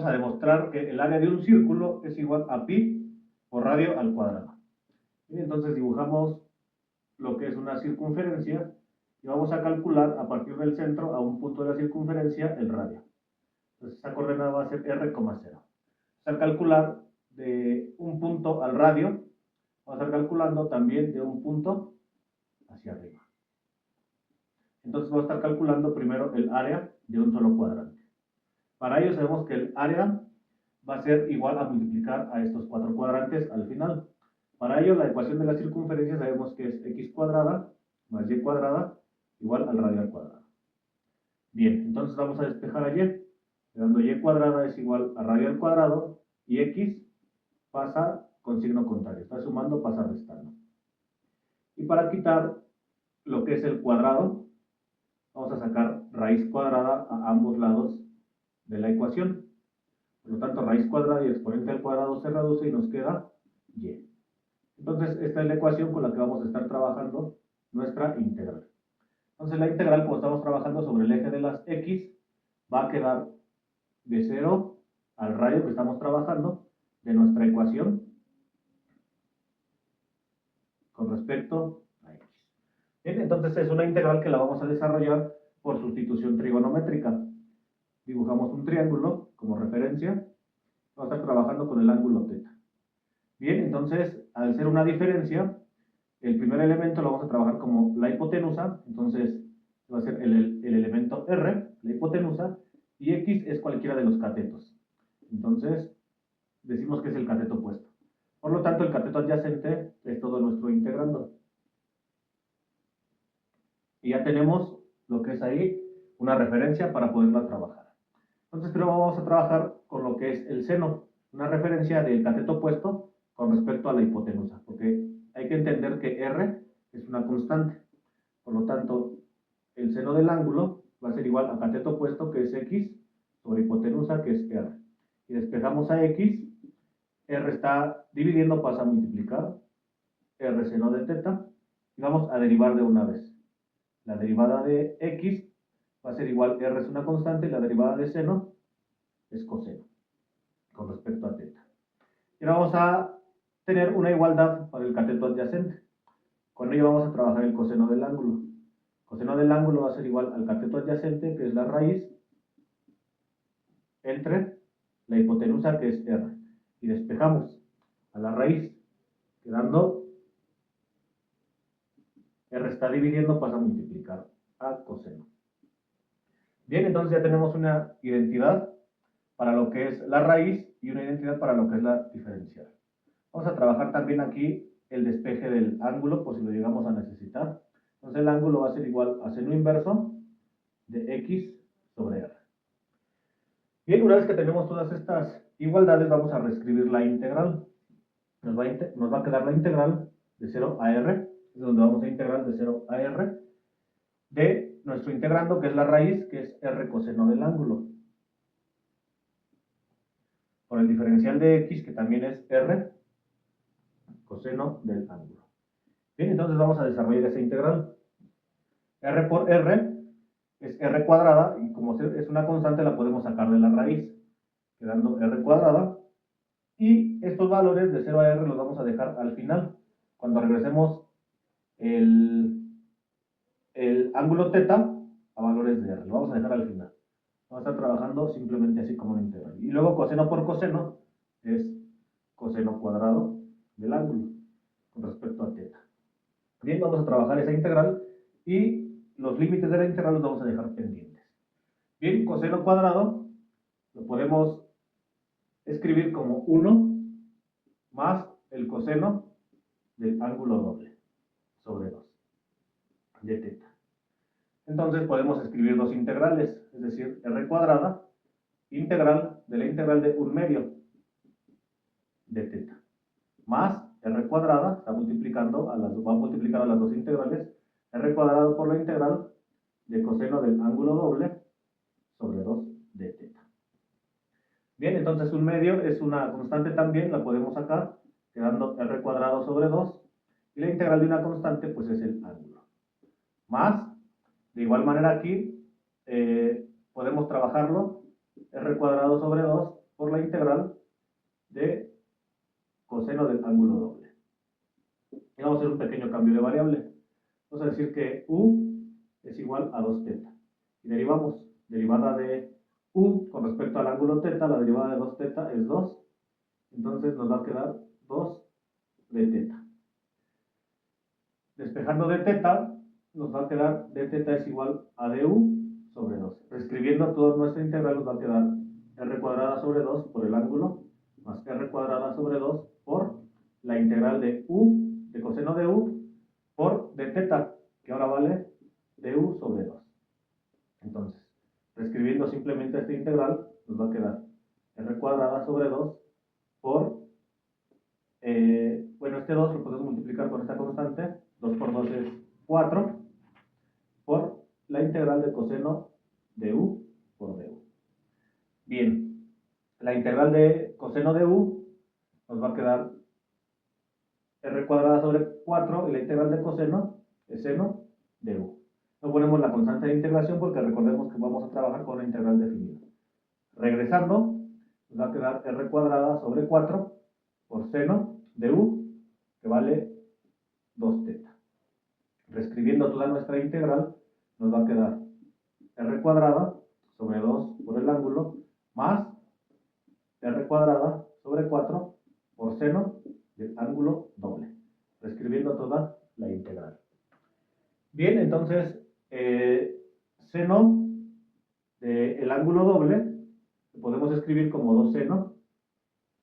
vamos a demostrar que el área de un círculo es igual a pi por radio al cuadrado. Y entonces dibujamos lo que es una circunferencia y vamos a calcular a partir del centro a un punto de la circunferencia el radio. Entonces esta coordenada va a ser r,0. Al calcular de un punto al radio, vamos a estar calculando también de un punto hacia arriba. Entonces vamos a estar calculando primero el área de un solo cuadrante. Para ello sabemos que el área va a ser igual a multiplicar a estos 4 cuadrantes al final. Para ello la ecuación de la circunferencia sabemos que es x cuadrada más y cuadrada igual al radio al cuadrado. Bien, entonces vamos a despejar a y, quedando y cuadrada es igual a radio al cuadrado y x pasa con signo contrario, está sumando, pasa restando. Y para quitar lo que es el cuadrado, vamos a sacar raíz cuadrada a ambos lados de la ecuación. Por lo tanto, raíz cuadrada y exponente al cuadrado se reduce y nos queda y. Entonces, esta es la ecuación con la que vamos a estar trabajando nuestra integral. Entonces, la integral, como estamos trabajando sobre el eje de las x, va a quedar de 0 al radio que estamos trabajando de nuestra ecuación con respecto a x. Bien, entonces es una integral que la vamos a desarrollar por sustitución trigonométrica. Dibujamos un triángulo como referencia. Vamos a estar trabajando con el ángulo θ. Bien, entonces, al ser una diferencia, el primer elemento lo vamos a trabajar como la hipotenusa. Entonces, va a ser el elemento R, la hipotenusa, y X es cualquiera de los catetos. Entonces, decimos que es el cateto opuesto. Por lo tanto, el cateto adyacente es todo nuestro integrando. Y ya tenemos lo que es ahí una referencia para poderla trabajar. Entonces, primero vamos a trabajar con lo que es el seno, una referencia del cateto opuesto con respecto a la hipotenusa, porque hay que entender que R es una constante. Por lo tanto, el seno del ángulo va a ser igual a cateto opuesto, que es X, sobre hipotenusa, que es R. Y despejamos a X, R está dividiendo, pasa a multiplicar, R seno de θ, y vamos a derivar de una vez. La derivada de X va a ser igual, R es una constante, y la derivada de seno es coseno, con respecto a θ. Y ahora vamos a tener una igualdad para el cateto adyacente. Con ello vamos a trabajar el coseno del ángulo. Coseno del ángulo va a ser igual al cateto adyacente, que es la raíz, entre la hipotenusa, que es R. Y despejamos a la raíz, quedando R está dividiendo, pasa a multiplicar a coseno. Bien, entonces ya tenemos una identidad para lo que es la raíz y una identidad para lo que es la diferencial. Vamos a trabajar también aquí el despeje del ángulo, por si lo llegamos a necesitar. Entonces el ángulo va a ser igual a seno inverso de X sobre R. Bien, una vez que tenemos todas estas igualdades, vamos a reescribir la integral. Nos va a quedar la integral de 0 a R, es donde vamos a integrar de 0 a R, de nuestro integrando, que es la raíz, que es R coseno del ángulo, por el diferencial de X, que también es R coseno del ángulo. Bien, entonces vamos a desarrollar esa integral. R por R es R cuadrada, y como es una constante la podemos sacar de la raíz, quedando R cuadrada, y estos valores de 0 a R los vamos a dejar al final, cuando regresemos el ángulo θ a valores de R, lo vamos a dejar al final. Vamos a estar trabajando simplemente así como una integral. Y luego coseno por coseno es coseno cuadrado del ángulo con respecto a θ. Bien, vamos a trabajar esa integral y los límites de la integral los vamos a dejar pendientes. Bien, coseno cuadrado lo podemos escribir como 1 más el coseno del ángulo doble sobre 2 de θ. Entonces podemos escribir dos integrales, es decir, r cuadrada, integral de la integral de 1/2 de θ, más r cuadrada, va a multiplicar a las dos integrales, r cuadrado por la integral de coseno del ángulo doble sobre 2 de θ. Bien, entonces 1/2 es una constante también, la podemos sacar, quedando r cuadrado sobre 2, y la integral de una constante pues es el ángulo. Más, de igual manera aquí, podemos trabajarlo, r cuadrado sobre 2 por la integral de coseno del ángulo doble. Y vamos a hacer un pequeño cambio de variable. Vamos a decir que u es igual a 2 teta. Y derivamos. Derivada de u con respecto al ángulo teta, la derivada de 2 teta es 2. Entonces nos va a quedar 2 de teta. Despejando de teta, nos va a quedar d teta es igual a du sobre 2. Reescribiendo toda nuestra integral nos va a quedar r cuadrada sobre 2 por el ángulo más r cuadrada sobre 2 por la integral de u, de coseno de u, por d teta, que ahora vale du sobre 2. Entonces, reescribiendo simplemente esta integral, nos va a quedar r cuadrada sobre 2 por, bueno, este 2 lo podemos multiplicar por esta constante, 2 por 2 es 4, por la integral de coseno de u por du. Bien, la integral de coseno de u nos va a quedar r cuadrada sobre 4 y la integral de coseno es seno de u. No ponemos la constante de integración porque recordemos que vamos a trabajar con una integral definida. Regresando, nos va a quedar r cuadrada sobre 4 por seno de u, que vale 2 teta. Reescribiendo toda nuestra integral, nos va a quedar r cuadrada sobre 2 por el ángulo más r cuadrada sobre 4 por seno del ángulo doble. Reescribiendo toda la integral. Bien, entonces, seno del ángulo doble lo podemos escribir como 2 seno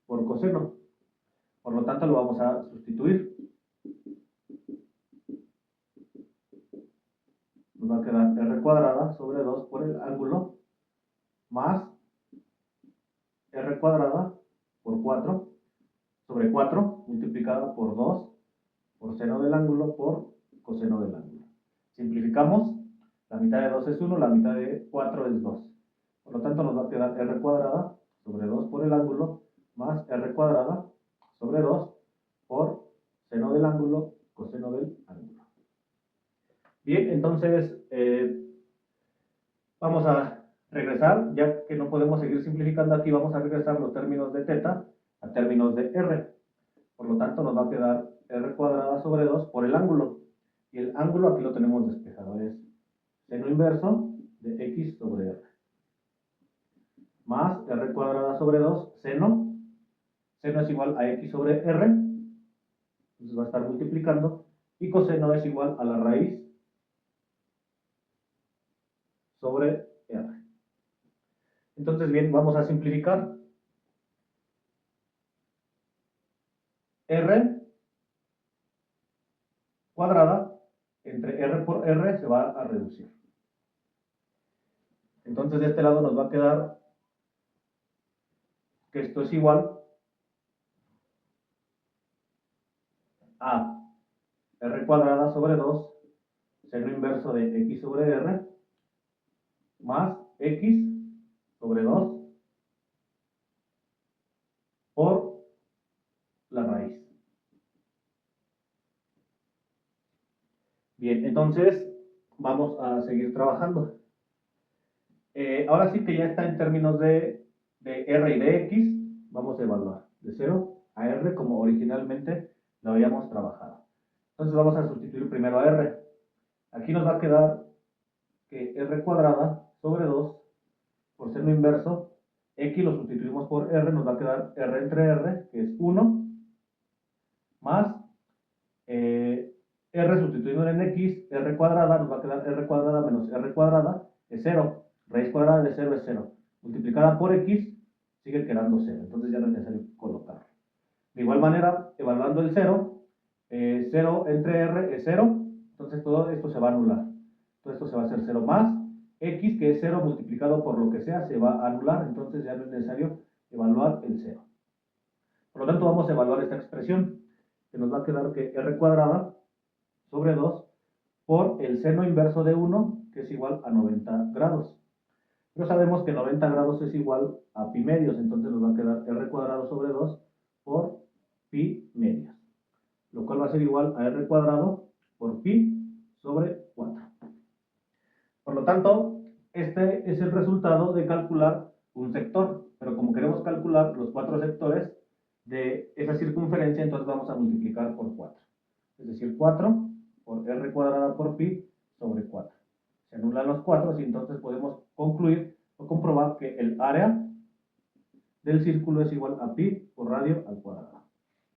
por coseno. Por lo tanto, lo vamos a sustituir. Nos va a quedar r cuadrada sobre 2 por el ángulo más r cuadrada por 4 sobre 4 multiplicado por 2 por seno del ángulo por coseno del ángulo. Simplificamos, la mitad de 2 es 1, la mitad de 4 es 2. Por lo tanto, nos va a quedar r cuadrada sobre 2 por el ángulo más r cuadrada sobre 2 por seno del ángulo coseno del ángulo. Bien, entonces vamos a regresar, ya que no podemos seguir simplificando aquí, vamos a regresar los términos de teta a términos de r. Por lo tanto, nos va a quedar r cuadrada sobre 2 por el ángulo. Y el ángulo aquí lo tenemos despejado, es seno inverso de x sobre r. Más r cuadrada sobre 2, seno. Seno es igual a x sobre r. Entonces va a estar multiplicando. Y coseno es igual a la raíz sobre r. Entonces, bien, vamos a simplificar. R cuadrada entre r por r se va a reducir. Entonces, de este lado nos va a quedar que esto es igual a r cuadrada sobre 2 seno inverso de x sobre r más x sobre 2 por la raíz. Bien, entonces vamos a seguir trabajando. Ahora sí que ya está en términos de r y de x, vamos a evaluar de 0 a r como originalmente lo habíamos trabajado. Entonces vamos a sustituir primero a r. Aquí nos va a quedar que r cuadrada sobre 2 por seno inverso, x lo sustituimos por r, nos va a quedar r entre r, que es 1, más r sustituyendo en x, r cuadrada, nos va a quedar r cuadrada menos r cuadrada, es 0. Raíz cuadrada de 0 es 0. Multiplicada por x, sigue quedando 0. Entonces ya no es necesario colocarlo. De igual manera, evaluando el 0, 0 entre r es 0. Entonces todo esto se va a anular. Todo esto se va a hacer 0 más. X, que es 0 multiplicado por lo que sea, se va a anular. Entonces ya no es necesario evaluar el 0. Por lo tanto, vamos a evaluar esta expresión, que nos va a quedar que r cuadrada sobre 2 por el seno inverso de 1, que es igual a 90 grados. Pero sabemos que 90 grados es igual a pi medios, entonces nos va a quedar r cuadrado sobre 2 por pi medios, lo cual va a ser igual a r cuadrado por pi sobre 4. Por lo tanto, este es el resultado de calcular un sector, pero como queremos calcular calcular los 4 sectores de esa circunferencia, entonces vamos a multiplicar por 4. Es decir, 4 por r cuadrada por pi sobre 4. Se anulan los 4 y entonces podemos concluir o comprobar que el área del círculo es igual a pi por radio al cuadrado.